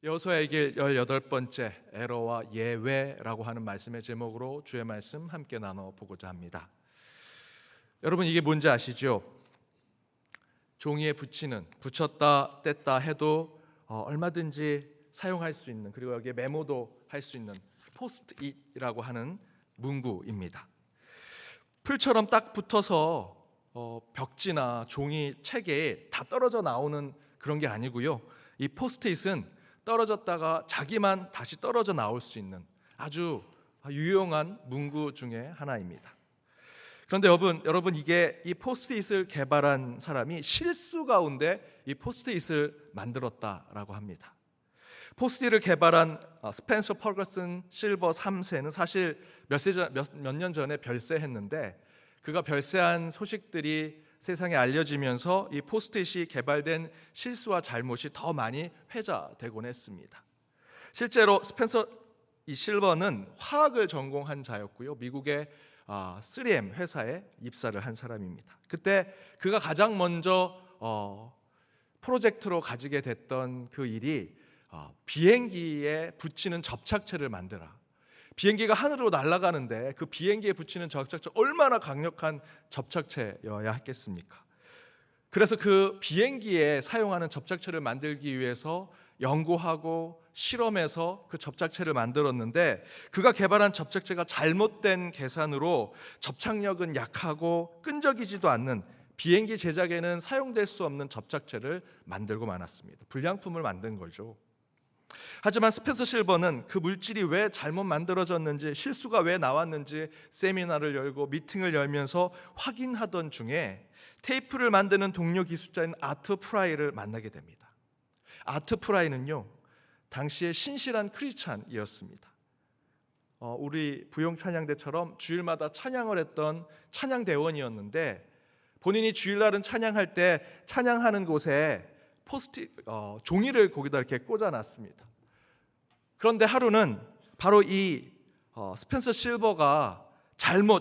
여호수아에게 18번째 에러와 예외라고 하는 말씀의 제목으로 주의 말씀 함께 나눠보고자 합니다. 여러분, 이게 뭔지 아시죠? 종이에 붙였다 뗐다 해도 얼마든지 사용할 수 있는, 그리고 여기에 메모도 할 수 있는 포스트잇이라고 하는 문구입니다. 풀처럼 딱 붙어서 벽지나 종이 책에 다 떨어져 나오는 그런 게 아니고요. 이 포스트잇은 떨어졌다가 자기만 다시 떨어져 나올 수 있는 아주 유용한 문구 중에 하나입니다. 그런데 여러분 이게 이 포스트잇을 개발한 사람이 실수 가운데 이 포스트잇을 만들었다라고 합니다. 포스트잇을 개발한 스펜서 퍼거슨 실버 3세는 사실 몇 년 전에 별세했는데, 그가 별세한 소식들이 세상에 알려지면서 이 포스트잇이 개발된 실수와 잘못이 더 많이 회자되곤 했습니다. 실제로 스펜서 이 실버는 화학을 전공한 자였고요. 미국의 3M 회사에 입사를 한 사람입니다. 그때 그가 가장 먼저 프로젝트로 가지게 됐던 그 일이 비행기에 붙이는 접착체를 만들라. 비행기가 하늘로 날아가는데 그 비행기에 붙이는 접착체, 얼마나 강력한 접착체여야 했겠습니까? 그래서 그 비행기에 사용하는 접착체를 만들기 위해서 연구하고 실험해서 그 접착체를 만들었는데, 그가 개발한 접착체가 잘못된 계산으로 접착력은 약하고 끈적이지도 않는, 비행기 제작에는 사용될 수 없는 접착체를 만들고 말았습니다. 불량품을 만든 거죠. 하지만 스펜서 실버는 그 물질이 왜 잘못 만들어졌는지, 실수가 왜 나왔는지 세미나를 열고 미팅을 열면서 확인하던 중에 테이프를 만드는 동료 기술자인 아트 프라이를 만나게 됩니다. 아트 프라이는요, 당시에 신실한 크리스찬이었습니다. 우리 부용 찬양대처럼 주일마다 찬양을 했던 찬양대원이었는데, 본인이 주일날은 찬양할 때 찬양하는 곳에 종이를 거기다 이렇게 꽂아놨습니다. 그런데 하루는 바로 이 스펜서 실버가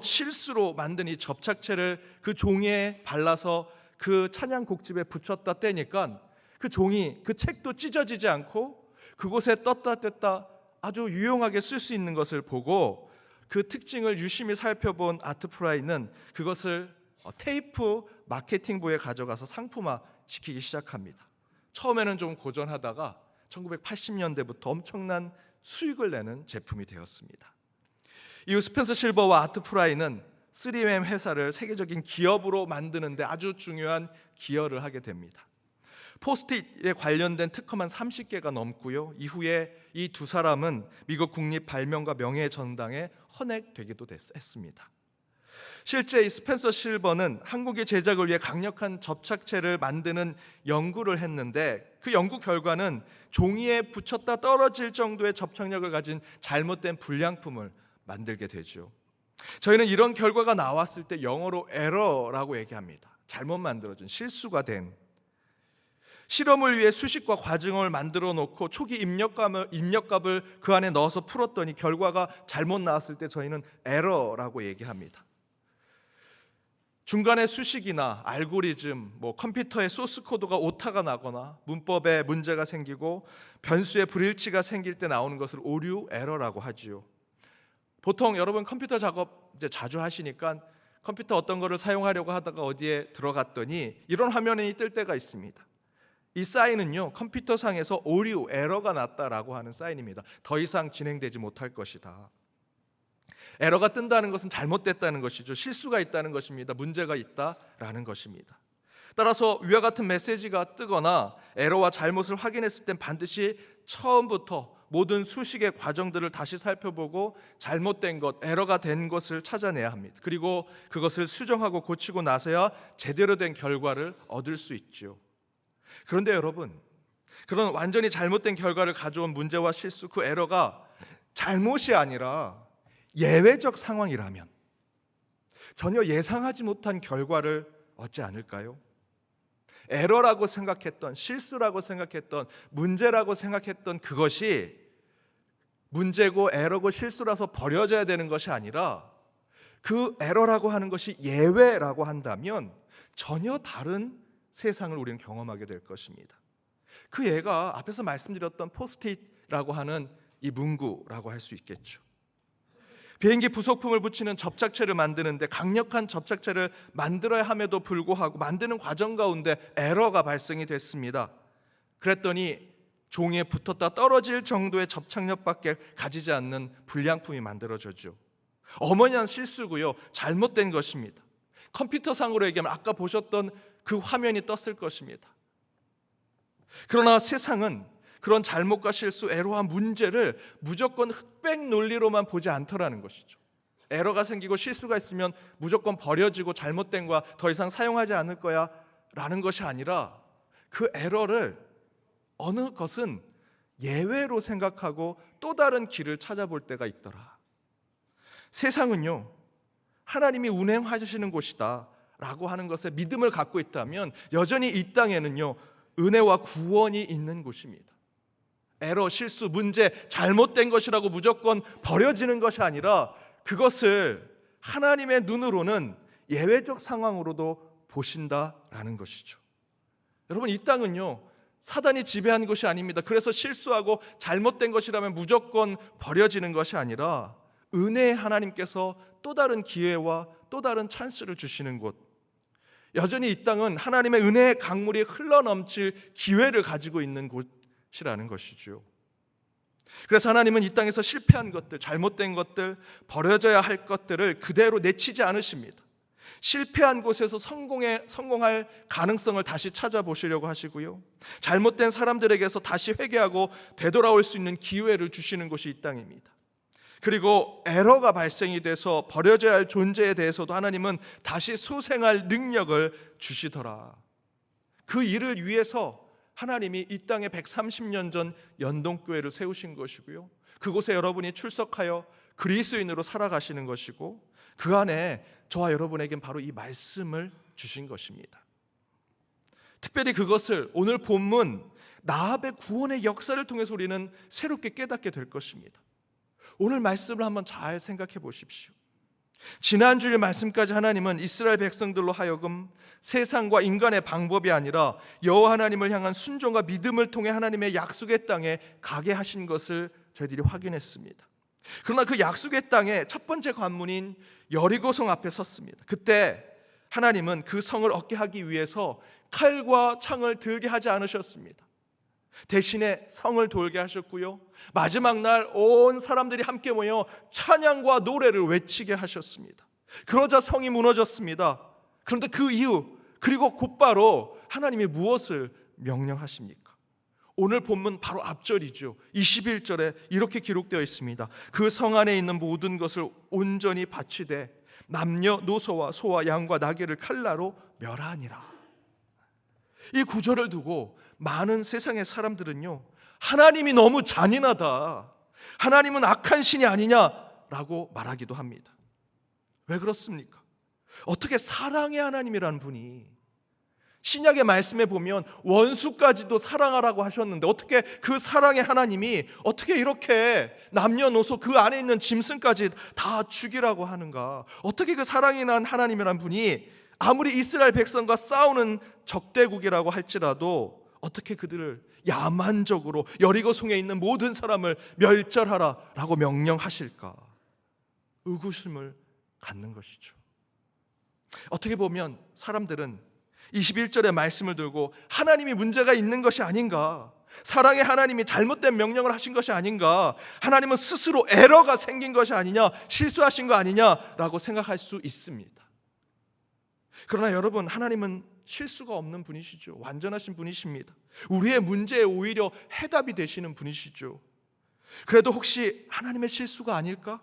실수로 만든 이 접착체를 그 종이에 발라서 그 찬양 곡집에 붙였다 떼니까 그 종이, 그 책도 찢어지지 않고 그곳에 떴다 뗐다 아주 유용하게 쓸 수 있는 것을 보고, 그 특징을 유심히 살펴본 아트 프라이는 그것을 테이프 마케팅부에 가져가서 상품화 시키기 시작합니다. 처음에는 좀 고전하다가 1980년대부터 엄청난 수익을 내는 제품이 되었습니다. 이후 스펜서 실버와 아트 프라이는 3M 회사를 세계적인 기업으로 만드는데 아주 중요한 기여를 하게 됩니다. 포스트잇에 관련된 특허만 30개가 넘고요. 이후에 이 두 사람은 미국 국립 발명가 명예전당에 헌액되기도 했습니다. 실제 이 스펜서 실버는 한국의 제작을 위해 강력한 접착체를 만드는 연구를 했는데, 그 연구 결과는 종이에 붙였다 떨어질 정도의 접착력을 가진 잘못된 불량품을 만들게 되죠. 저희는 이런 결과가 나왔을 때 영어로 에러라고 얘기합니다. 잘못 만들어진, 실수가 된. 실험을 위해 수식과 과정을 만들어 놓고 초기 입력값을 그 안에 넣어서 풀었더니 결과가 잘못 나왔을 때 저희는 에러라고 얘기합니다. 중간에 수식이나 알고리즘, 컴퓨터의 소스 코드가 오타가 나거나 문법에 문제가 생기고 변수에 불일치가 생길 때 나오는 것을 오류, 에러라고 하지요. 보통 여러분 컴퓨터 작업 이제 자주 하시니까 컴퓨터 어떤 거를 사용하려고 하다가 어디에 들어갔더니 이런 화면이 뜰 때가 있습니다. 이 사인은요, 컴퓨터상에서 오류, 에러가 났다라고 하는 사인입니다. 더 이상 진행되지 못할 것이다. 에러가 뜬다는 것은 잘못됐다는 것이죠. 실수가 있다는 것입니다. 문제가 있다라는 것입니다. 따라서 위와 같은 메시지가 뜨거나 에러와 잘못을 확인했을 땐 반드시 처음부터 모든 수식의 과정들을 다시 살펴보고 잘못된 것, 에러가 된 것을 찾아내야 합니다. 그리고 그것을 수정하고 고치고 나서야 제대로 된 결과를 얻을 수 있죠. 그런데 여러분, 그런 완전히 잘못된 결과를 가져온 문제와 실수, 그 에러가 잘못이 아니라 예외적 상황이라면, 전혀 예상하지 못한 결과를 얻지 않을까요? 에러라고 생각했던, 실수라고 생각했던, 문제라고 생각했던 그것이 문제고 에러고 실수라서 버려져야 되는 것이 아니라, 그 에러라고 하는 것이 예외라고 한다면 전혀 다른 세상을 우리는 경험하게 될 것입니다. 그 예가 앞에서 말씀드렸던 포스트잇이라고 하는 이 문구라고 할 수 있겠죠. 비행기 부속품을 붙이는 접착체를 만드는데 강력한 접착체를 만들어야 함에도 불구하고 만드는 과정 가운데 에러가 발생이 됐습니다. 그랬더니 종이에 붙었다 떨어질 정도의 접착력밖에 가지지 않는 불량품이 만들어졌죠. 어머니한 실수고요, 잘못된 것입니다. 컴퓨터상으로 얘기하면 아까 보셨던 그 화면이 떴을 것입니다. 그러나 세상은 그런 잘못과 실수, 에러와 문제를 무조건 흑백 논리로만 보지 않더라는 것이죠. 에러가 생기고 실수가 있으면 무조건 버려지고 잘못된 거야, 더 이상 사용하지 않을 거야 라는 것이 아니라 그 에러를 어느 것은 예외로 생각하고 또 다른 길을 찾아볼 때가 있더라. 세상은요, 하나님이 운행하시는 곳이다 라고 하는 것에 믿음을 갖고 있다면 여전히 이 땅에는요, 은혜와 구원이 있는 곳입니다. 에러, 실수, 문제, 잘못된 것이라고 무조건 버려지는 것이 아니라 그것을 하나님의 눈으로는 예외적 상황으로도 보신다라는 것이죠. 여러분, 이 땅은요, 사단이 지배한 것이 아닙니다. 그래서 실수하고 잘못된 것이라면 무조건 버려지는 것이 아니라 은혜의 하나님께서 또 다른 기회와 또 다른 찬스를 주시는 곳, 여전히 이 땅은 하나님의 은혜의 강물이 흘러넘칠 기회를 가지고 있는 곳이라는 것이죠. 그래서 하나님은 이 땅에서 실패한 것들, 잘못된 것들, 버려져야 할 것들을 그대로 내치지 않으십니다. 실패한 곳에서 성공할 가능성을 다시 찾아보시려고 하시고요, 잘못된 사람들에게서 다시 회개하고 되돌아올 수 있는 기회를 주시는 곳이 이 땅입니다. 그리고 에러가 발생이 돼서 버려져야 할 존재에 대해서도 하나님은 다시 소생할 능력을 주시더라. 그 일을 위해서 하나님이 이 땅에 130년 전 연동교회를 세우신 것이고요, 그곳에 여러분이 출석하여 그리스도인으로 살아가시는 것이고, 그 안에 저와 여러분에겐 바로 이 말씀을 주신 것입니다. 특별히 그것을 오늘 본문 라합의 구원의 역사를 통해서 우리는 새롭게 깨닫게 될 것입니다. 오늘 말씀을 한번 잘 생각해 보십시오. 지난주일 말씀까지 하나님은 이스라엘 백성들로 하여금 세상과 인간의 방법이 아니라 여호와 하나님을 향한 순종과 믿음을 통해 하나님의 약속의 땅에 가게 하신 것을 저희들이 확인했습니다. 그러나 그 약속의 땅의 첫 번째 관문인 여리고성 앞에 섰습니다. 그때 하나님은 그 성을 얻게 하기 위해서 칼과 창을 들게 하지 않으셨습니다. 대신에 성을 돌게 하셨고요, 마지막 날 온 사람들이 함께 모여 찬양과 노래를 외치게 하셨습니다. 그러자 성이 무너졌습니다. 그런데 그 이후, 그리고 곧바로 하나님이 무엇을 명령하십니까? 오늘 본문 바로 앞절이죠. 21절에 이렇게 기록되어 있습니다. 그 성 안에 있는 모든 것을 온전히 바치되 남녀노소와 소와 양과 나귀를 칼라로 멸하니라. 이 구절을 두고 많은 세상의 사람들은요, 하나님이 너무 잔인하다, 하나님은 악한 신이 아니냐라고 말하기도 합니다. 왜 그렇습니까? 어떻게 사랑의 하나님이라는 분이 신약의 말씀에 보면 원수까지도 사랑하라고 하셨는데 어떻게 그 사랑의 하나님이 어떻게 이렇게 남녀노소 그 안에 있는 짐승까지 다 죽이라고 하는가? 어떻게 그 사랑이 난 하나님이라는 분이 아무리 이스라엘 백성과 싸우는 적대국이라고 할지라도 어떻게 그들을 야만적으로 여리고성에 있는 모든 사람을 멸절하라라고 명령하실까? 의구심을 갖는 것이죠. 어떻게 보면 사람들은 21절의 말씀을 들고 하나님이 문제가 있는 것이 아닌가, 사랑의 하나님이 잘못된 명령을 하신 것이 아닌가, 하나님은 스스로 에러가 생긴 것이 아니냐, 실수하신 거 아니냐라고 생각할 수 있습니다. 그러나 여러분, 하나님은 실수가 없는 분이시죠. 완전하신 분이십니다. 우리의 문제에 오히려 해답이 되시는 분이시죠. 그래도 혹시 하나님의 실수가 아닐까?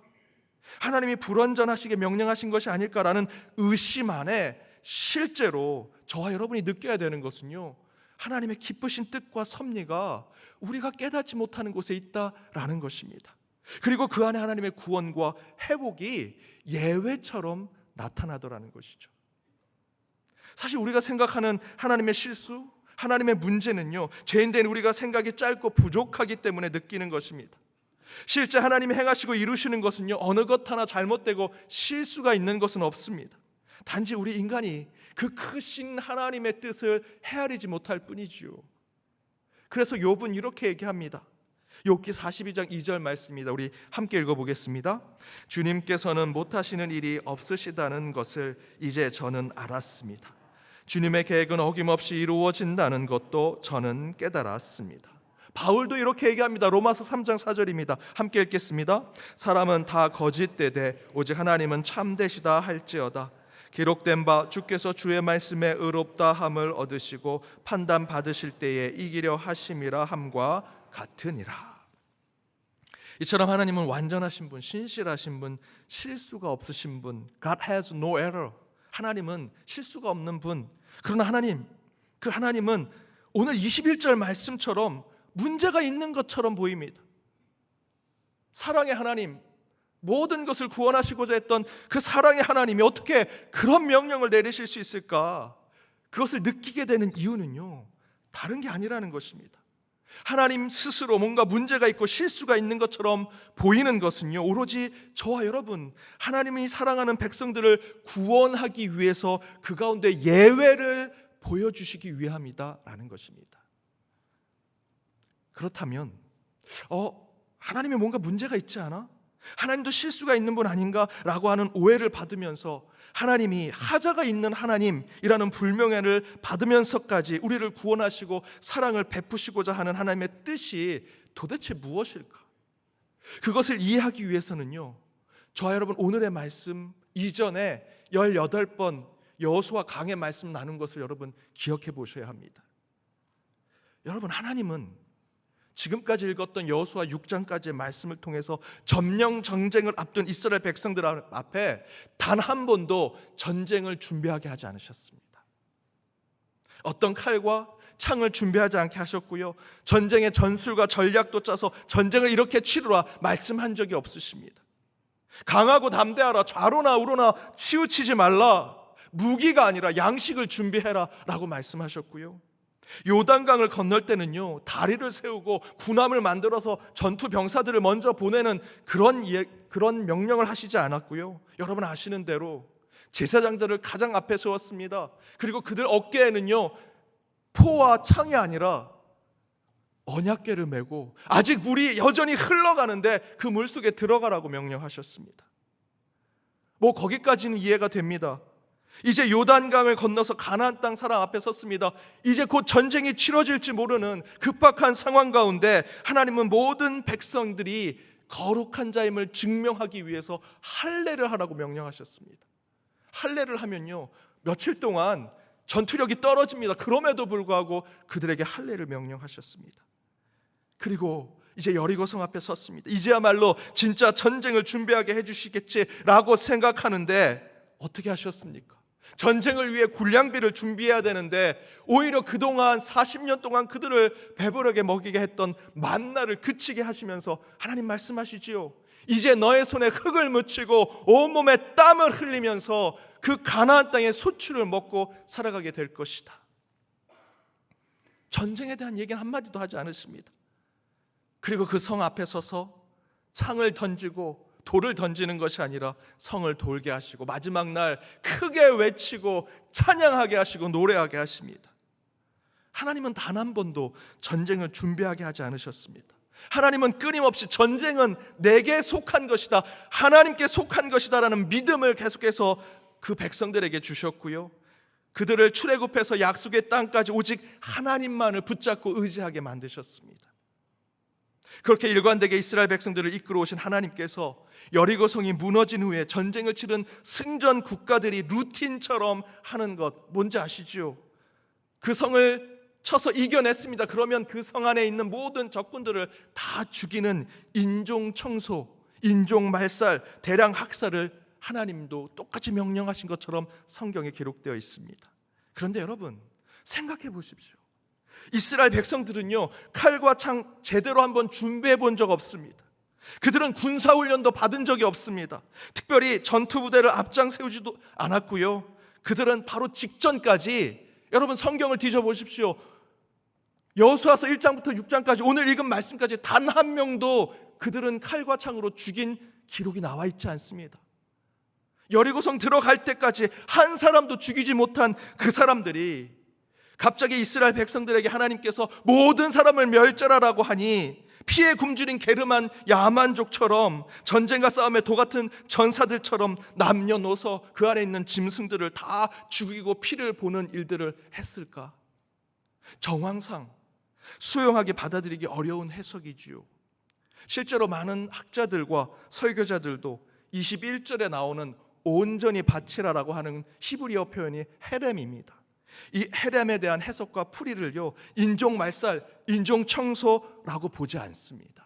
하나님이 불완전하시게 명령하신 것이 아닐까라는 의심 안에 실제로 저와 여러분이 느껴야 되는 것은요, 하나님의 기쁘신 뜻과 섭리가 우리가 깨닫지 못하는 곳에 있다라는 것입니다. 그리고 그 안에 하나님의 구원과 회복이 예외처럼 나타나더라는 것이죠. 사실 우리가 생각하는 하나님의 실수, 하나님의 문제는요, 죄인된 우리가 생각이 짧고 부족하기 때문에 느끼는 것입니다. 실제 하나님이 행하시고 이루시는 것은요, 어느 것 하나 잘못되고 실수가 있는 것은 없습니다. 단지 우리 인간이 그 크신 하나님의 뜻을 헤아리지 못할 뿐이지요. 그래서 욥은 이렇게 얘기합니다. 욥기 42장 2절 말씀입니다. 우리 함께 읽어보겠습니다. 주님께서는 못하시는 일이 없으시다는 것을 이제 저는 알았습니다. 주님의 계획은 어김없이 이루어진다는 것도 저는 깨달았습니다. 바울도 이렇게 얘기합니다. 로마서 3장 4절입니다. 함께 읽겠습니다. 사람은 다 거짓되되 오직 하나님은 참되시다 할지어다. 기록된 바 주께서 주의 말씀에 의롭다 함을 얻으시고 판단 받으실 때에 이기려 하심이라 함과 같으니라. 이처럼 하나님은 완전하신 분, 신실하신 분, 실수가 없으신 분. God has no error. 하나님은 실수가 없는 분. 그러나 하나님은 오늘 21절 말씀처럼 문제가 있는 것처럼 보입니다. 사랑의 하나님, 모든 것을 구원하시고자 했던 그 사랑의 하나님이 어떻게 그런 명령을 내리실 수 있을까? 그것을 느끼게 되는 이유는요, 다른 게 아니라는 것입니다. 하나님 스스로 뭔가 문제가 있고 실수가 있는 것처럼 보이는 것은요, 오로지 저와 여러분, 하나님이 사랑하는 백성들을 구원하기 위해서 그 가운데 예외를 보여주시기 위함이다라는 것입니다. 그렇다면 하나님이 뭔가 문제가 있지 않아? 하나님도 실수가 있는 분 아닌가라고 하는 오해를 받으면서 하나님이 하자가 있는 하나님이라는 불명예를 받으면서까지 우리를 구원하시고 사랑을 베푸시고자 하는 하나님의 뜻이 도대체 무엇일까? 그것을 이해하기 위해서는요, 저와 여러분 오늘의 말씀 이전에 18번 여호수아 강의 말씀 나눈 것을 여러분 기억해 보셔야 합니다. 여러분, 하나님은 지금까지 읽었던 여호수아 6장까지의 말씀을 통해서 점령 전쟁을 앞둔 이스라엘 백성들 앞에 단 한 번도 전쟁을 준비하게 하지 않으셨습니다. 어떤 칼과 창을 준비하지 않게 하셨고요, 전쟁의 전술과 전략도 짜서 전쟁을 이렇게 치르라 말씀한 적이 없으십니다. 강하고 담대하라, 좌로나 우로나 치우치지 말라, 무기가 아니라 양식을 준비해라 라고 말씀하셨고요, 요단강을 건널 때는요, 다리를 세우고 군함을 만들어서 전투 병사들을 먼저 보내는 그런 명령을 하시지 않았고요, 여러분 아시는 대로 제사장들을 가장 앞에 세웠습니다. 그리고 그들 어깨에는요, 포와 창이 아니라 언약궤를 메고 아직 물이 여전히 흘러가는데 그 물 속에 들어가라고 명령하셨습니다. 거기까지는 이해가 됩니다. 이제 요단강을 건너서 가나안 땅 사람 앞에 섰습니다. 이제 곧 전쟁이 치러질지 모르는 급박한 상황 가운데 하나님은 모든 백성들이 거룩한 자임을 증명하기 위해서 할례를 하라고 명령하셨습니다. 할례를 하면요, 며칠 동안 전투력이 떨어집니다. 그럼에도 불구하고 그들에게 할례를 명령하셨습니다. 그리고 이제 여리고성 앞에 섰습니다. 이제야말로 진짜 전쟁을 준비하게 해주시겠지라고 생각하는데 어떻게 하셨습니까? 전쟁을 위해 군량비를 준비해야 되는데 오히려 그동안 40년 동안 그들을 배부르게 먹이게 했던 만나를 그치게 하시면서 하나님 말씀하시지요. 이제 너의 손에 흙을 묻히고 온몸에 땀을 흘리면서 그 가나안 땅의 소출을 먹고 살아가게 될 것이다. 전쟁에 대한 얘기는 한마디도 하지 않으십니다. 그리고 그 성 앞에 서서 창을 던지고 돌을 던지는 것이 아니라 성을 돌게 하시고 마지막 날 크게 외치고 찬양하게 하시고 노래하게 하십니다. 하나님은 단 한 번도 전쟁을 준비하게 하지 않으셨습니다. 하나님은 끊임없이 전쟁은 내게 속한 것이다, 하나님께 속한 것이다 라는 믿음을 계속해서 그 백성들에게 주셨고요, 그들을 출애굽해서 약속의 땅까지 오직 하나님만을 붙잡고 의지하게 만드셨습니다. 그렇게 일관되게 이스라엘 백성들을 이끌어 오신 하나님께서 여리고성이 무너진 후에 전쟁을 치른 승전 국가들이 루틴처럼 하는 것 뭔지 아시죠? 그 성을 쳐서 이겨냈습니다. 그러면 그 성 안에 있는 모든 적군들을 다 죽이는 인종 청소, 인종 말살, 대량 학살을 하나님도 똑같이 명령하신 것처럼 성경에 기록되어 있습니다. 그런데 여러분 생각해 보십시오. 이스라엘 백성들은요, 칼과 창 제대로 한번 준비해 본 적 없습니다. 그들은 군사훈련도 받은 적이 없습니다. 특별히 전투부대를 앞장 세우지도 않았고요, 그들은 바로 직전까지, 여러분 성경을 뒤져보십시오. 여호수아서 1장부터 6장까지 오늘 읽은 말씀까지 단 한 명도 그들은 칼과 창으로 죽인 기록이 나와 있지 않습니다. 여리고성 들어갈 때까지 한 사람도 죽이지 못한 그 사람들이 갑자기 이스라엘 백성들에게 하나님께서 모든 사람을 멸절하라고 하니 피에 굶주린 게르만 야만족처럼 전쟁과 싸움에 도같은 전사들처럼 남녀노소 그 안에 있는 짐승들을 다 죽이고 피를 보는 일들을 했을까? 정황상 수용하기 받아들이기 어려운 해석이지요. 실제로 많은 학자들과 설교자들도 21절에 나오는 온전히 바치라라고 하는 히브리어 표현이 헤렘입니다. 이 헤렘에 대한 해석과 풀이를요, 인종 말살, 인종 청소라고 보지 않습니다.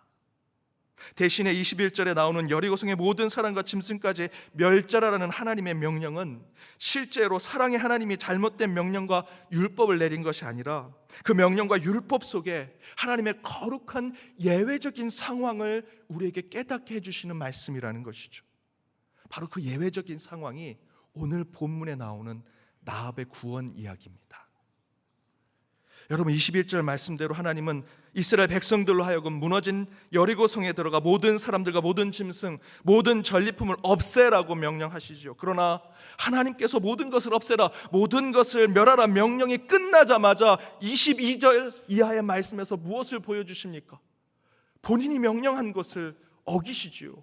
대신에 21절에 나오는 여리고성의 모든 사람과 짐승까지 멸절하라는 하나님의 명령은 실제로 사랑의 하나님이 잘못된 명령과 율법을 내린 것이 아니라 그 명령과 율법 속에 하나님의 거룩한 예외적인 상황을 우리에게 깨닫게 해주시는 말씀이라는 것이죠. 바로 그 예외적인 상황이 오늘 본문에 나오는 라합의 구원 이야기입니다. 여러분, 21절 말씀대로 하나님은 이스라엘 백성들로 하여금 무너진 여리고성에 들어가 모든 사람들과 모든 짐승, 모든 전리품을 없애라고 명령하시죠. 그러나 하나님께서 모든 것을 없애라, 모든 것을 멸하라 명령이 끝나자마자 22절 이하의 말씀에서 무엇을 보여주십니까? 본인이 명령한 것을 어기시지요.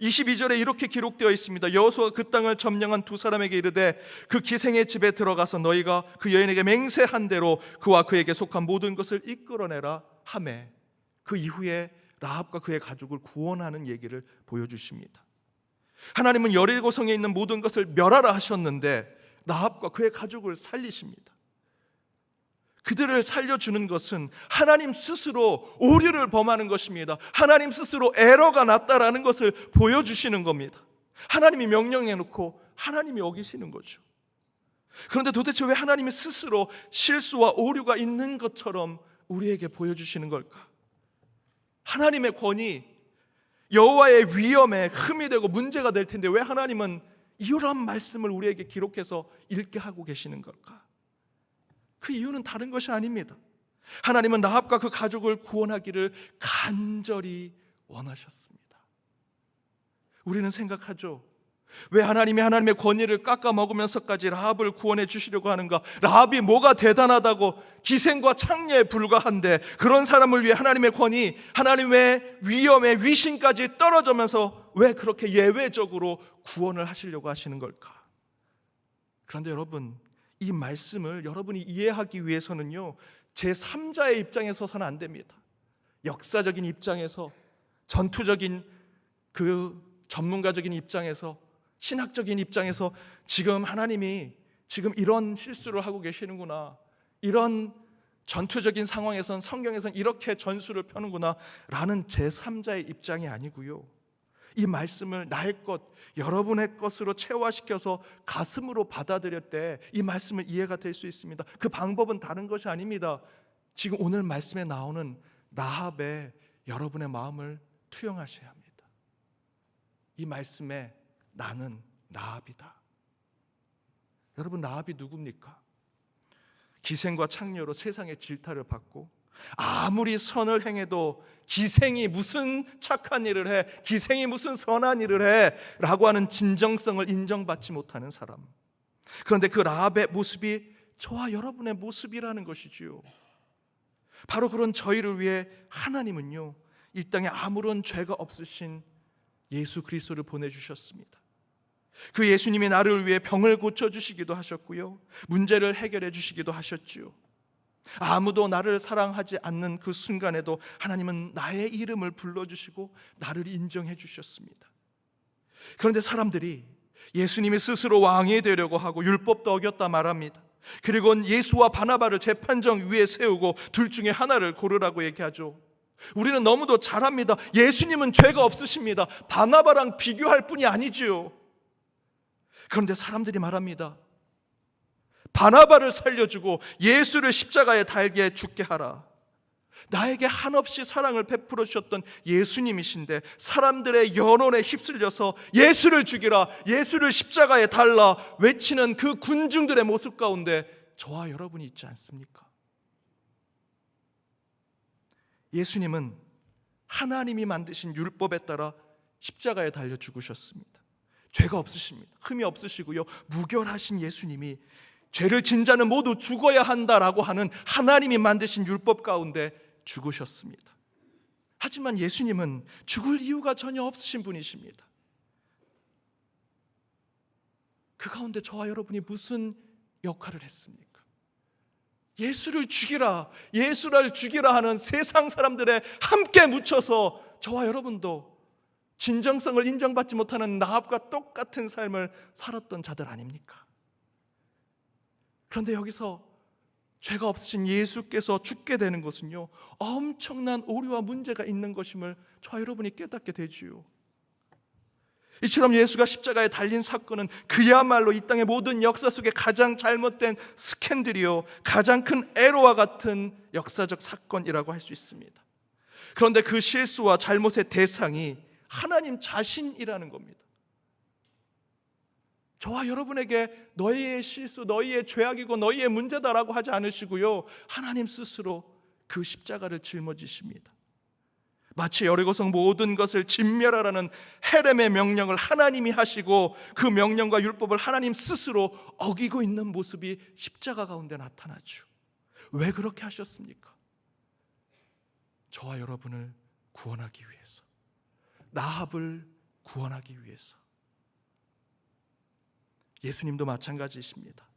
22절에 이렇게 기록되어 있습니다. 여호수아가 그 땅을 점령한 두 사람에게 이르되 그 기생의 집에 들어가서 너희가 그 여인에게 맹세한 대로 그와 그에게 속한 모든 것을 이끌어내라 하매, 그 이후에 라합과 그의 가족을 구원하는 얘기를 보여주십니다. 하나님은 여리고성에 있는 모든 것을 멸하라 하셨는데 라합과 그의 가족을 살리십니다. 그들을 살려주는 것은 하나님 스스로 오류를 범하는 것입니다. 하나님 스스로 에러가 났다라는 것을 보여주시는 겁니다. 하나님이 명령해놓고 하나님이 어기시는 거죠. 그런데 도대체 왜 하나님이 스스로 실수와 오류가 있는 것처럼 우리에게 보여주시는 걸까? 하나님의 권위, 여호와의 위엄에 흠이 되고 문제가 될 텐데 왜 하나님은 이런 말씀을 우리에게 기록해서 읽게 하고 계시는 걸까? 그 이유는 다른 것이 아닙니다. 하나님은 라합과 그 가족을 구원하기를 간절히 원하셨습니다. 우리는 생각하죠. 왜 하나님이 하나님의 권위를 깎아 먹으면서까지 라합을 구원해 주시려고 하는가? 라합이 뭐가 대단하다고 기생과 창녀에 불과한데 그런 사람을 위해 하나님의 권위, 하나님의 위엄의 위신까지 떨어지면서 왜 그렇게 예외적으로 구원을 하시려고 하시는 걸까? 그런데 여러분, 이 말씀을 여러분이 이해하기 위해서는요, 제3자의 입장에 서서는 안 됩니다. 역사적인 입장에서, 전투적인 그 전문가적인 입장에서, 신학적인 입장에서 지금 하나님이 지금 이런 실수를 하고 계시는구나, 이런 전투적인 상황에선 성경에선 이렇게 전술을 펴는구나 라는 제3자의 입장이 아니고요, 이 말씀을 나의 것, 여러분의 것으로 체화시켜서 가슴으로 받아들일 때 이 말씀을 이해가 될 수 있습니다. 그 방법은 다른 것이 아닙니다. 지금 오늘 말씀에 나오는 라합의 여러분의 마음을 투영하셔야 합니다. 이 말씀에 나는 라합이다. 여러분, 라합이 누굽니까? 기생과 창녀로 세상의 질타를 받고 아무리 선을 행해도 기생이 무슨 착한 일을 해, 기생이 무슨 선한 일을 해 라고 하는 진정성을 인정받지 못하는 사람. 그런데 그 라합의 모습이 저와 여러분의 모습이라는 것이지요. 바로 그런 저희를 위해 하나님은요, 이 땅에 아무런 죄가 없으신 예수 그리스도를 보내주셨습니다. 그 예수님이 나를 위해 병을 고쳐주시기도 하셨고요, 문제를 해결해 주시기도 하셨지요. 아무도 나를 사랑하지 않는 그 순간에도 하나님은 나의 이름을 불러주시고 나를 인정해 주셨습니다. 그런데 사람들이 예수님이 스스로 왕이 되려고 하고 율법도 어겼다 말합니다. 그리고 예수와 바나바를 재판정 위에 세우고 둘 중에 하나를 고르라고 얘기하죠. 우리는 너무도 잘합니다. 예수님은 죄가 없으십니다. 바나바랑 비교할 뿐이 아니지요. 그런데 사람들이 말합니다. 바나바를 살려주고 예수를 십자가에 달게 죽게 하라. 나에게 한없이 사랑을 베풀어 주셨던 예수님이신데 사람들의 여론에 휩쓸려서 예수를 죽이라, 예수를 십자가에 달라 외치는 그 군중들의 모습 가운데 저와 여러분이 있지 않습니까? 예수님은 하나님이 만드신 율법에 따라 십자가에 달려 죽으셨습니다. 죄가 없으십니다. 흠이 없으시고요, 무결하신 예수님이 죄를 진 자는 모두 죽어야 한다라고 하는 하나님이 만드신 율법 가운데 죽으셨습니다. 하지만 예수님은 죽을 이유가 전혀 없으신 분이십니다. 그 가운데 저와 여러분이 무슨 역할을 했습니까? 예수를 죽이라, 예수를 죽이라 하는 세상 사람들에 함께 묻혀서 저와 여러분도 진정성을 인정받지 못하는 나합과 똑같은 삶을 살았던 자들 아닙니까? 그런데 여기서 죄가 없으신 예수께서 죽게 되는 것은요, 엄청난 오류와 문제가 있는 것임을 저와 여러분이 깨닫게 되지요. 이처럼 예수가 십자가에 달린 사건은 그야말로 이 땅의 모든 역사 속에 가장 잘못된 스캔들이요, 가장 큰 에러와 같은 역사적 사건이라고 할 수 있습니다. 그런데 그 실수와 잘못의 대상이 하나님 자신이라는 겁니다. 저와 여러분에게 너희의 실수, 너희의 죄악이고 너희의 문제다라고 하지 않으시고요, 하나님 스스로 그 십자가를 짊어지십니다. 마치 여리고성 모든 것을 진멸하라는 헤렘의 명령을 하나님이 하시고 그 명령과 율법을 하나님 스스로 어기고 있는 모습이 십자가 가운데 나타나죠. 왜 그렇게 하셨습니까? 저와 여러분을 구원하기 위해서, 라합을 구원하기 위해서. 예수님도 마찬가지이십니다.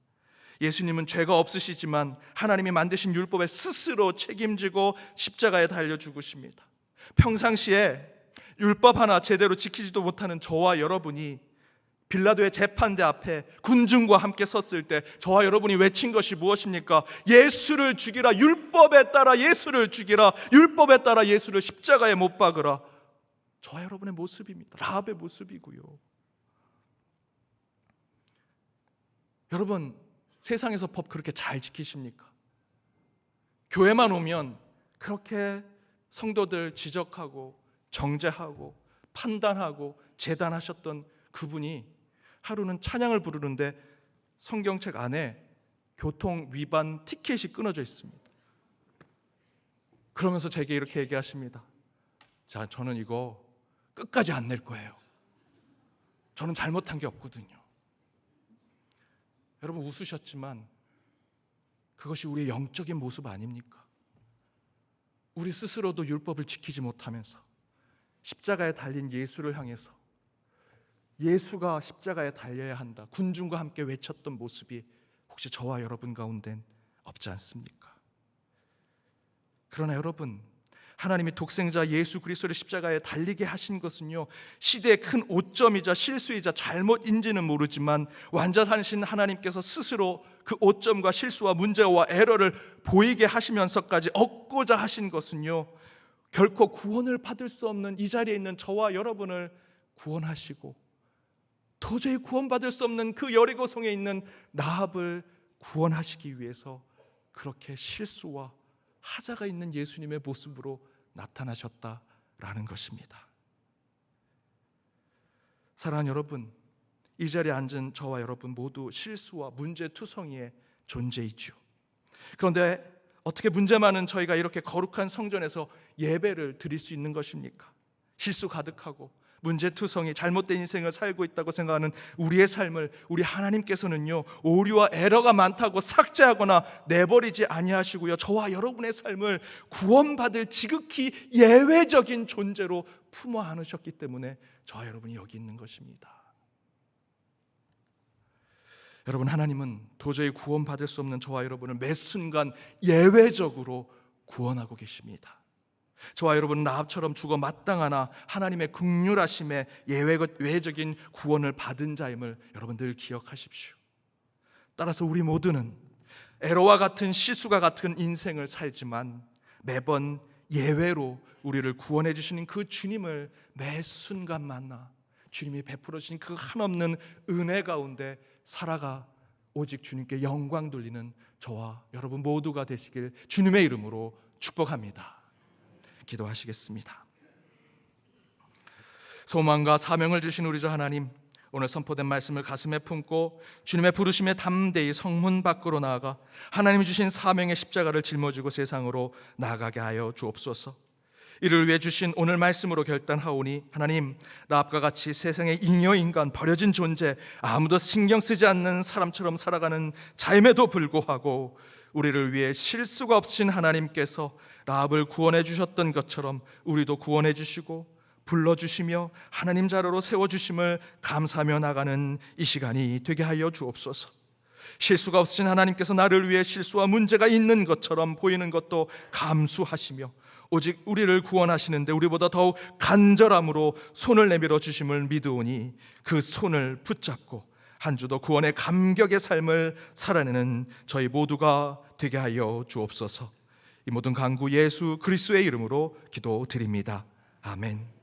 예수님은 죄가 없으시지만 하나님이 만드신 율법에 스스로 책임지고 십자가에 달려 죽으십니다. 평상시에 율법 하나 제대로 지키지도 못하는 저와 여러분이 빌라도의 재판대 앞에 군중과 함께 섰을 때 저와 여러분이 외친 것이 무엇입니까? 예수를 죽이라, 율법에 따라 예수를 죽이라, 율법에 따라 예수를 십자가에 못 박으라. 저와 여러분의 모습입니다. 라합의 모습이고요. 여러분, 세상에서 법 그렇게 잘 지키십니까? 교회만 오면 그렇게 성도들 지적하고 정죄하고 판단하고 재단하셨던 그분이 하루는 찬양을 부르는데 성경책 안에 교통 위반 티켓이 끊어져 있습니다. 그러면서 제게 이렇게 얘기하십니다. 자, 저는 이거 끝까지 안 낼 거예요. 저는 잘못한 게 없거든요. 여러분, 웃으셨지만 그것이 우리의 영적인 모습 아닙니까? 우리 스스로도 율법을 지키지 못하면서 십자가에 달린 예수를 향해서 예수가 십자가에 달려야 한다, 군중과 함께 외쳤던 모습이 혹시 저와 여러분 가운데는 없지 않습니까? 그러나 여러분, 하나님이 독생자 예수 그리스도를 십자가에 달리게 하신 것은요, 시대의 큰 오점이자 실수이자 잘못인지는 모르지만 완전하신 하나님께서 스스로 그 오점과 실수와 문제와 에러를 보이게 하시면서까지 얻고자 하신 것은요, 결코 구원을 받을 수 없는 이 자리에 있는 저와 여러분을 구원하시고 도저히 구원받을 수 없는 그 여리고성에 있는 라합을 구원하시기 위해서 그렇게 실수와 하자가 있는 예수님의 모습으로 나타나셨다라는 것입니다. 사랑하는 여러분, 이 자리에 앉은 저와 여러분 모두 실수와 문제투성이의 존재이죠. 그런데 어떻게 문제 많은 저희가 이렇게 거룩한 성전에서 예배를 드릴 수 있는 것입니까? 실수 가득하고 문제투성이 잘못된 인생을 살고 있다고 생각하는 우리의 삶을 우리 하나님께서는요, 오류와 에러가 많다고 삭제하거나 내버리지 아니하시고요, 저와 여러분의 삶을 구원받을 지극히 예외적인 존재로 품어 안으셨기 때문에 저와 여러분이 여기 있는 것입니다. 여러분, 하나님은 도저히 구원받을 수 없는 저와 여러분을 매 순간 예외적으로 구원하고 계십니다. 저와 여러분은 라합처럼 죽어 마땅하나 하나님의 긍휼하심에 예외적인 구원을 받은 자임을 여러분 늘 기억하십시오. 따라서 우리 모두는 에러와 같은 실수가 같은 인생을 살지만 매번 예외로 우리를 구원해 주시는 그 주님을 매 순간 만나 주님이 베풀어 주신 그 한없는 은혜 가운데 살아가 오직 주님께 영광 돌리는 저와 여러분 모두가 되시길 주님의 이름으로 축복합니다. 기도하시겠습니다. 소망과 사명을 주신 우리 주 하나님, 오늘 선포된 말씀을 가슴에 품고 주님의 부르심에 담대히 성문 밖으로 나아가 하나님이 주신 사명의 십자가를 짊어지고 세상으로 나아가게 하여 주옵소서. 이를 위해 주신 오늘 말씀으로 결단하오니 하나님, 라합과 같이 세상의 잉여인간, 버려진 존재, 아무도 신경 쓰지 않는 사람처럼 살아가는 자임에도 불구하고 우리를 위해 실수가 없으신 하나님께서 라합을 구원해 주셨던 것처럼 우리도 구원해 주시고 불러주시며 하나님 자료로 세워주심을 감사하며 나가는 이 시간이 되게 하여 주옵소서. 실수가 없으신 하나님께서 나를 위해 실수와 문제가 있는 것처럼 보이는 것도 감수하시며 오직 우리를 구원하시는데 우리보다 더욱 간절함으로 손을 내밀어 주심을 믿으오니 그 손을 붙잡고 한 주도 구원의 감격의 삶을 살아내는 저희 모두가 되게 하여 주옵소서. 이 모든 간구 예수 그리스도의 이름으로 기도드립니다. 아멘.